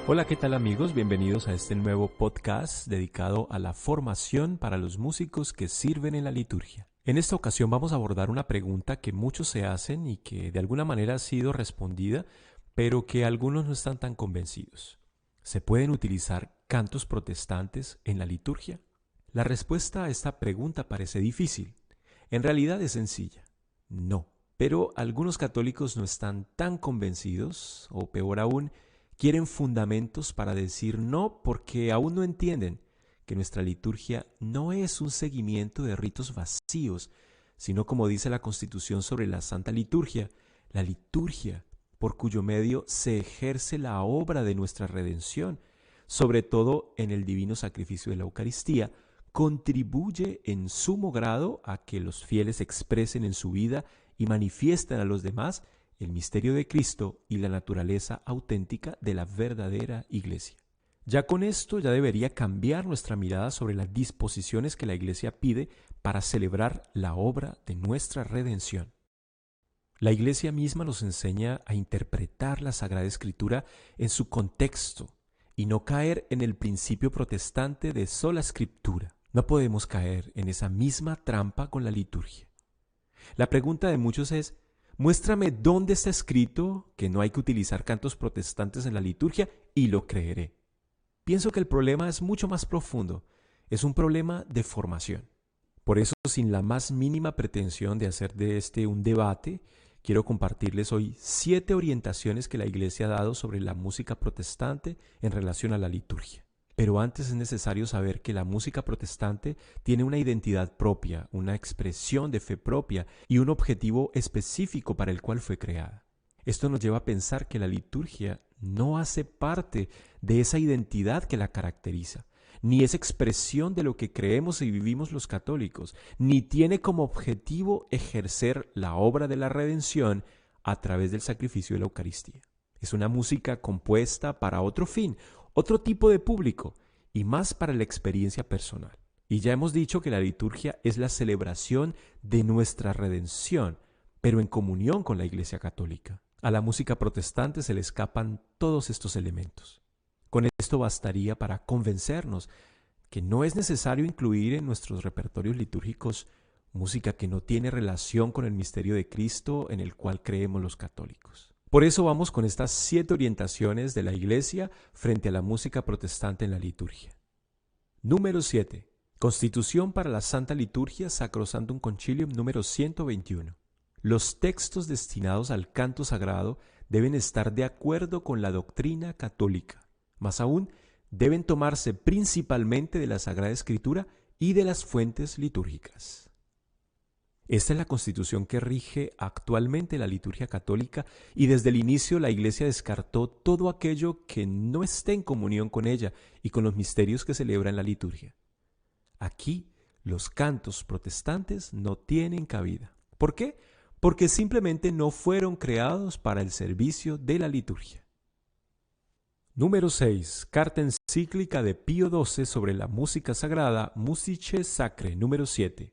Hola, ¿qué tal amigos? Bienvenidos a este nuevo podcast dedicado a la formación para los músicos que sirven en la liturgia. En esta ocasión vamos a abordar una pregunta que muchos se hacen y que de alguna manera ha sido respondida, pero que algunos no están tan convencidos. ¿Se pueden utilizar cantos protestantes en la liturgia? La respuesta a esta pregunta parece difícil. En realidad es sencilla. No. Pero algunos católicos no están tan convencidos, o peor aún, quieren fundamentos para decir no porque aún no entienden que nuestra liturgia no es un seguimiento de ritos vacíos, sino como dice la Constitución sobre la Santa Liturgia, la liturgia por cuyo medio se ejerce la obra de nuestra redención, sobre todo en el divino sacrificio de la Eucaristía, contribuye en sumo grado a que los fieles expresen en su vida y manifiesten a los demás el misterio de Cristo y la naturaleza auténtica de la verdadera Iglesia. Ya con esto ya debería cambiar nuestra mirada sobre las disposiciones que la Iglesia pide para celebrar la obra de nuestra redención. La Iglesia misma nos enseña a interpretar la Sagrada Escritura en su contexto y no caer en el principio protestante de sola escritura. No podemos caer en esa misma trampa con la liturgia. La pregunta de muchos es: muéstrame dónde está escrito que no hay que utilizar cantos protestantes en la liturgia y lo creeré. Pienso que el problema es mucho más profundo. Es un problema de formación. Por eso, sin la más mínima pretensión de hacer de este un debate, quiero compartirles hoy 7 orientaciones que la Iglesia ha dado sobre la música protestante en relación a la liturgia. Pero antes es necesario saber que la música protestante tiene una identidad propia, una expresión de fe propia y un objetivo específico para el cual fue creada. Esto nos lleva a pensar que la liturgia no hace parte de esa identidad que la caracteriza, ni es expresión de lo que creemos y vivimos los católicos, ni tiene como objetivo ejercer la obra de la redención a través del sacrificio de la Eucaristía. Es una música compuesta para otro fin, otro tipo de público y más para la experiencia personal. Y ya hemos dicho que la liturgia es la celebración de nuestra redención, pero en comunión con la Iglesia Católica. A la música protestante se le escapan todos estos elementos. Con esto bastaría para convencernos que no es necesario incluir en nuestros repertorios litúrgicos música que no tiene relación con el misterio de Cristo en el cual creemos los católicos. Por eso vamos con estas 7 orientaciones de la Iglesia frente a la música protestante en la liturgia. Número 7. Constitución para la Santa Liturgia Sacrosanctum Concilium número 121. Los textos destinados al canto sagrado deben estar de acuerdo con la doctrina católica. Más aún, deben tomarse principalmente de la Sagrada Escritura y de las fuentes litúrgicas. Esta es la constitución que rige actualmente la liturgia católica y desde el inicio la Iglesia descartó todo aquello que no esté en comunión con ella y con los misterios que celebra en la liturgia. Aquí los cantos protestantes no tienen cabida. ¿Por qué? Porque simplemente no fueron creados para el servicio de la liturgia. Número 6. Carta encíclica de Pío XII sobre la música sagrada, Musicae Sacrae, número 7.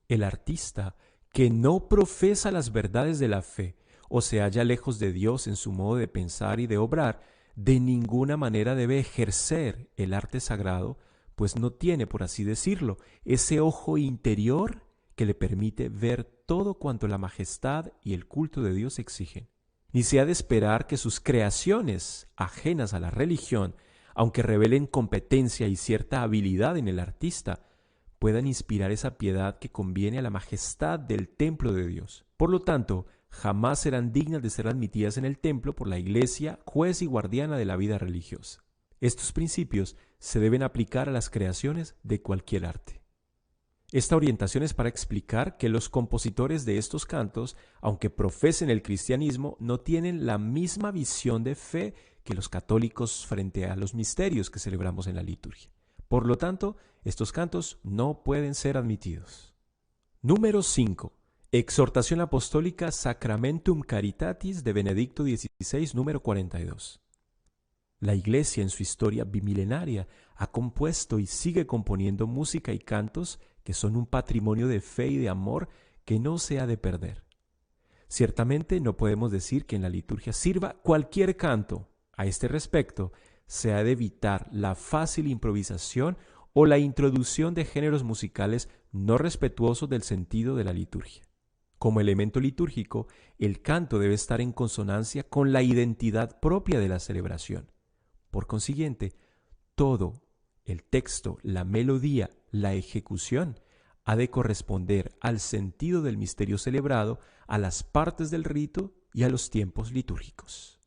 El artista que no profesa las verdades de la fe o se halla lejos de Dios en su modo de pensar y de obrar, de ninguna manera debe ejercer el arte sagrado, pues no tiene, por así decirlo, ese ojo interior que le permite ver todo cuanto la majestad y el culto de Dios exigen. Ni se ha de esperar que sus creaciones, ajenas a la religión, aunque revelen competencia y cierta habilidad en el artista, puedan inspirar esa piedad que conviene a la majestad del templo de Dios. Por lo tanto, jamás serán dignas de ser admitidas en el templo por la Iglesia, juez y guardiana de la vida religiosa. Estos principios se deben aplicar a las creaciones de cualquier arte. Esta orientación es para explicar que los compositores de estos cantos, aunque profesen el cristianismo, no tienen la misma visión de fe que los católicos frente a los misterios que celebramos en la liturgia. Por lo tanto, estos cantos no pueden ser admitidos. Número 5. Exhortación Apostólica Sacramentum Caritatis de Benedicto XVI, número 42. La Iglesia en su historia bimilenaria ha compuesto y sigue componiendo música y cantos que son un patrimonio de fe y de amor que no se ha de perder. Ciertamente no podemos decir que en la liturgia sirva cualquier canto. A este respecto, se ha de evitar la fácil improvisación o la introducción de géneros musicales no respetuosos del sentido de la liturgia. Como elemento litúrgico, el canto debe estar en consonancia con la identidad propia de la celebración. Por consiguiente, todo, el texto, la melodía, la ejecución, ha de corresponder al sentido del misterio celebrado, a las partes del rito y a los tiempos litúrgicos.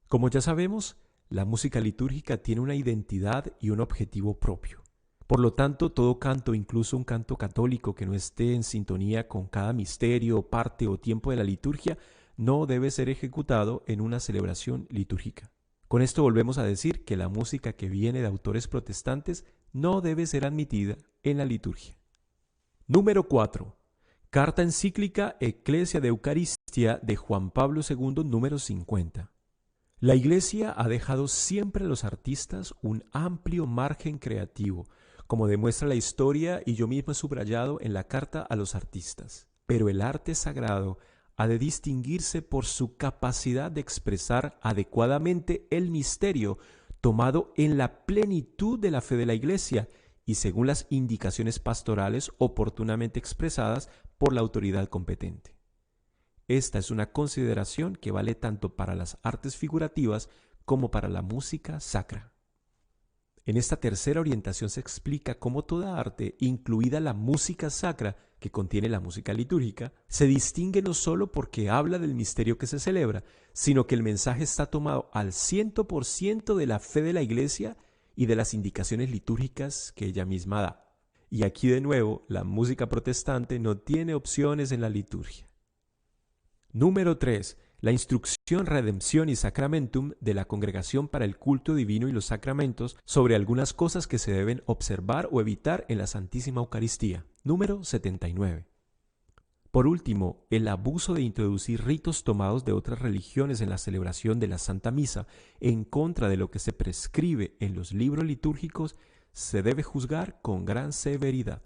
Como ya sabemos, la música litúrgica tiene una identidad y un objetivo propio. Por lo tanto, todo canto, incluso un canto católico que no esté en sintonía con cada misterio, parte o tiempo de la liturgia, no debe ser ejecutado en una celebración litúrgica. Con esto volvemos a decir que la música que viene de autores protestantes no debe ser admitida en la liturgia. Número 4. Carta encíclica Ecclesia de Eucaristia de Juan Pablo II, número 50. La Iglesia ha dejado siempre a los artistas un amplio margen creativo, como demuestra la historia y yo mismo he subrayado en la carta a los artistas. Pero el arte sagrado ha de distinguirse por su capacidad de expresar adecuadamente el misterio tomado en la plenitud de la fe de la Iglesia y según las indicaciones pastorales oportunamente expresadas por la autoridad competente. Esta es una consideración que vale tanto para las artes figurativas como para la música sacra. En esta tercera orientación se explica cómo toda arte, incluida la música sacra, que contiene la música litúrgica, se distingue no solo porque habla del misterio que se celebra, sino que el mensaje está tomado al 100% de la fe de la Iglesia y de las indicaciones litúrgicas que ella misma da. Y aquí de nuevo, la música protestante no tiene opciones en la liturgia. Número 3. La instrucción Redemption y Sacramentum de la Congregación para el Culto Divino y los Sacramentos sobre algunas cosas que se deben observar o evitar en la Santísima Eucaristía. Número 79. Por último, el abuso de introducir ritos tomados de otras religiones en la celebración de la Santa Misa en contra de lo que se prescribe en los libros litúrgicos se debe juzgar con gran severidad.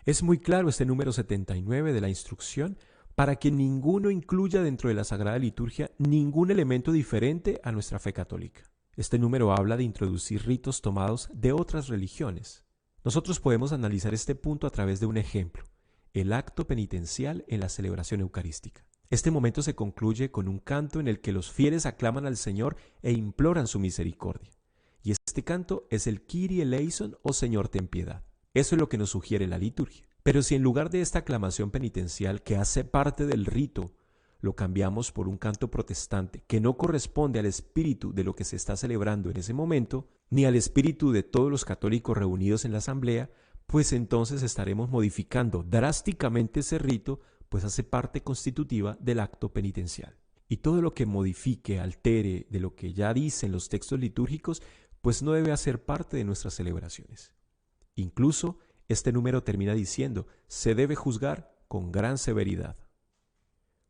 Es muy claro este número 79 de la instrucción para que ninguno incluya dentro de la Sagrada Liturgia ningún elemento diferente a nuestra fe católica. Este número habla de introducir ritos tomados de otras religiones. Nosotros podemos analizar este punto a través de un ejemplo, el acto penitencial en la celebración eucarística. Este momento se concluye con un canto en el que los fieles aclaman al Señor e imploran su misericordia. Y este canto es el Kyrie eleison o Señor ten piedad. Eso es lo que nos sugiere la liturgia. Pero si en lugar de esta aclamación penitencial que hace parte del rito, lo cambiamos por un canto protestante que no corresponde al espíritu de lo que se está celebrando en ese momento, ni al espíritu de todos los católicos reunidos en la asamblea, pues entonces estaremos modificando drásticamente ese rito, pues hace parte constitutiva del acto penitencial. Y todo lo que modifique, altere de lo que ya dicen los textos litúrgicos, pues no debe hacer parte de nuestras celebraciones. Incluso este número termina diciendo, se debe juzgar con gran severidad.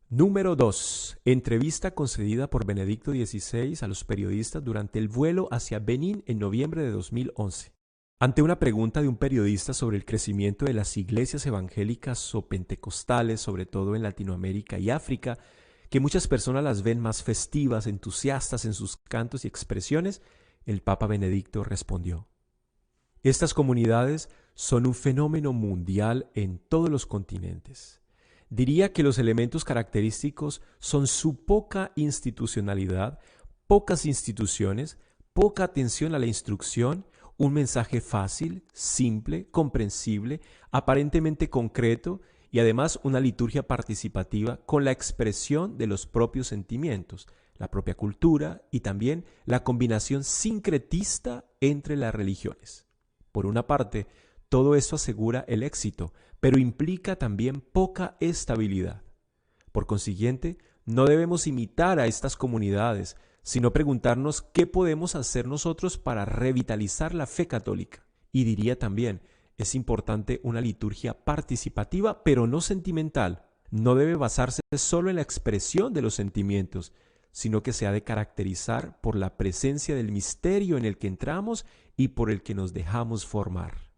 Número 2. Entrevista concedida por Benedicto XVI a los periodistas durante el vuelo hacia Benín en noviembre de 2011. Ante una pregunta de un periodista sobre el crecimiento de las iglesias evangélicas o pentecostales, sobre todo en Latinoamérica y África, que muchas personas las ven más festivas, entusiastas en sus cantos y expresiones, el Papa Benedicto respondió: estas comunidades son un fenómeno mundial en todos los continentes. Diría que los elementos característicos son su poca institucionalidad, pocas instituciones, poca atención a la instrucción, un mensaje fácil, simple, comprensible, aparentemente concreto y además una liturgia participativa con la expresión de los propios sentimientos, la propia cultura y también la combinación sincretista entre las religiones. Por una parte, todo esto asegura el éxito, pero implica también poca estabilidad. Por consiguiente, no debemos imitar a estas comunidades, sino preguntarnos qué podemos hacer nosotros para revitalizar la fe católica. Y diría también, es importante una liturgia participativa, pero no sentimental. No debe basarse solo en la expresión de los sentimientos, sino que se ha de caracterizar por la presencia del misterio en el que entramos y por el que nos dejamos formar.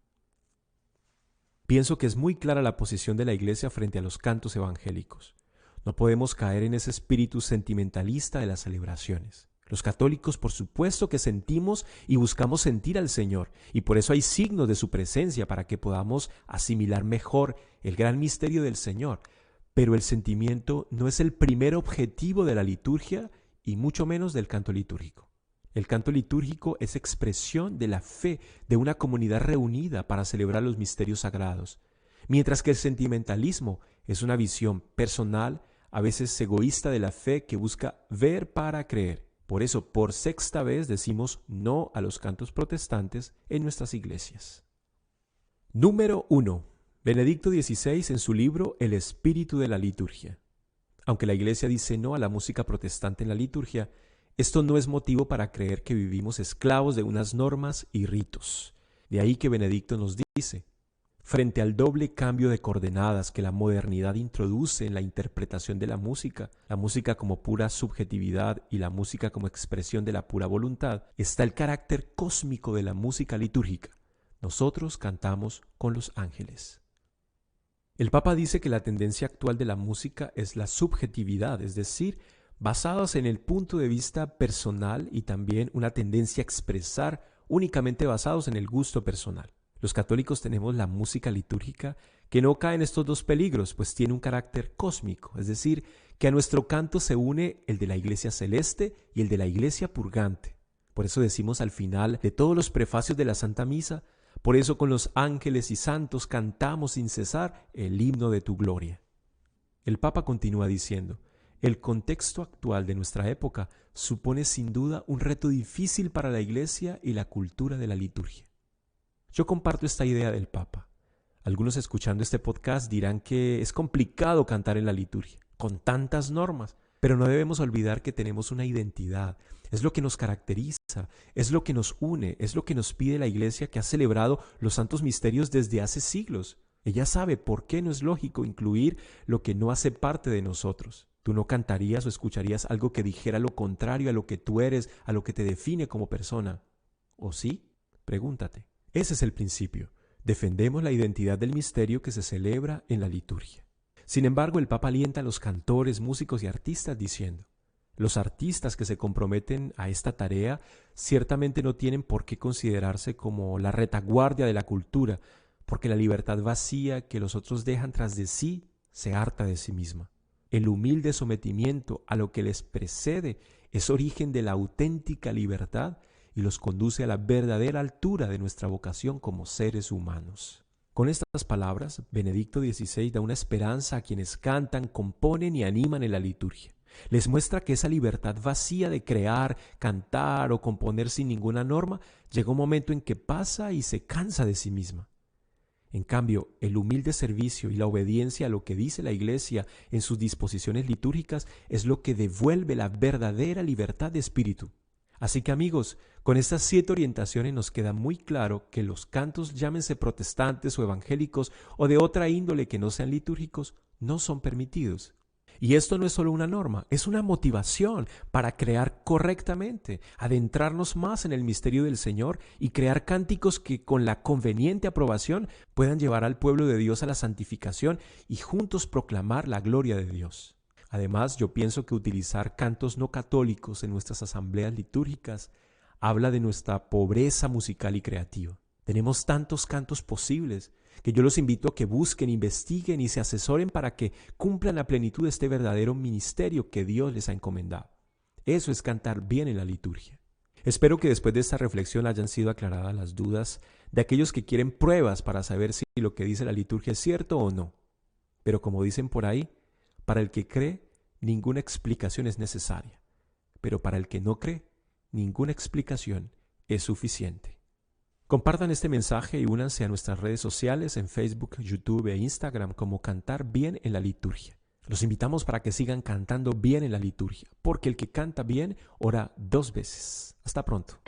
Pienso que es muy clara la posición de la Iglesia frente a los cantos evangélicos. No podemos caer en ese espíritu sentimentalista de las celebraciones. Los católicos, por supuesto que sentimos y buscamos sentir al Señor, y por eso hay signos de su presencia para que podamos asimilar mejor el gran misterio del Señor. Pero el sentimiento no es el primer objetivo de la liturgia y mucho menos del canto litúrgico. El canto litúrgico es expresión de la fe de una comunidad reunida para celebrar los misterios sagrados, mientras que el sentimentalismo es una visión personal, a veces egoísta de la fe que busca ver para creer. Por eso, por sexta vez decimos no a los cantos protestantes en nuestras iglesias. Número 1. Benedicto XVI en su libro El espíritu de la liturgia. Aunque la Iglesia dice no a la música protestante en la liturgia, esto no es motivo para creer que vivimos esclavos de unas normas y ritos. De ahí que Benedicto nos dice: frente al doble cambio de coordenadas que la modernidad introduce en la interpretación de la música como pura subjetividad y la música como expresión de la pura voluntad, está el carácter cósmico de la música litúrgica. Nosotros cantamos con los ángeles. El Papa dice que la tendencia actual de la música es la subjetividad, es decir, basadas en el punto de vista personal, y también una tendencia a expresar únicamente basados en el gusto personal. Los católicos tenemos la música litúrgica que no cae en estos dos peligros, pues tiene un carácter cósmico, es decir, que a nuestro canto se une el de la iglesia celeste y el de la iglesia purgante. Por eso decimos al final de todos los prefacios de la Santa Misa: por eso con los ángeles y santos cantamos sin cesar el himno de tu gloria. El Papa continúa diciendo: el contexto actual de nuestra época supone sin duda un reto difícil para la iglesia y la cultura de la liturgia. Yo comparto esta idea del Papa. Algunos escuchando este podcast dirán que es complicado cantar en la liturgia, con tantas normas, pero no debemos olvidar que tenemos una identidad. Es lo que nos caracteriza, es lo que nos une, es lo que nos pide la Iglesia, que ha celebrado los santos misterios desde hace siglos. Ella sabe por qué no es lógico incluir lo que no hace parte de nosotros. Tú no cantarías o escucharías algo que dijera lo contrario a lo que tú eres, a lo que te define como persona. ¿O sí? Pregúntate. Ese es el principio. Defendemos la identidad del misterio que se celebra en la liturgia. Sin embargo, el Papa alienta a los cantores, músicos y artistas diciendo: los artistas que se comprometen a esta tarea ciertamente no tienen por qué considerarse como la retaguardia de la cultura, porque la libertad vacía que los otros dejan tras de sí se harta de sí misma. El humilde sometimiento a lo que les precede es origen de la auténtica libertad y los conduce a la verdadera altura de nuestra vocación como seres humanos. Con estas palabras, Benedicto XVI da una esperanza a quienes cantan, componen y animan en la liturgia. Les muestra que esa libertad vacía de crear, cantar o componer sin ninguna norma llega un momento en que pasa y se cansa de sí misma. En cambio, el humilde servicio y la obediencia a lo que dice la Iglesia en sus disposiciones litúrgicas es lo que devuelve la verdadera libertad de espíritu. Así que amigos, con estas 7 orientaciones nos queda muy claro que los cantos, llámense protestantes o evangélicos o de otra índole que no sean litúrgicos, no son permitidos. Y esto no es solo una norma, es una motivación para crear correctamente, adentrarnos más en el misterio del Señor y crear cánticos que con la conveniente aprobación puedan llevar al pueblo de Dios a la santificación y juntos proclamar la gloria de Dios. Además, yo pienso que utilizar cantos no católicos en nuestras asambleas litúrgicas habla de nuestra pobreza musical y creativa. Tenemos tantos cantos posibles que yo los invito a que busquen, investiguen y se asesoren para que cumplan a plenitud este verdadero ministerio que Dios les ha encomendado. Eso es cantar bien en la liturgia. Espero que después de esta reflexión hayan sido aclaradas las dudas de aquellos que quieren pruebas para saber si lo que dice la liturgia es cierto o no. Pero como dicen por ahí, para el que cree, ninguna explicación es necesaria. Pero para el que no cree, ninguna explicación es suficiente. Compartan este mensaje y únanse a nuestras redes sociales en Facebook, YouTube e Instagram como Cantar Bien en la Liturgia. Los invitamos para que sigan cantando bien en la liturgia, porque el que canta bien ora 2 veces. Hasta pronto.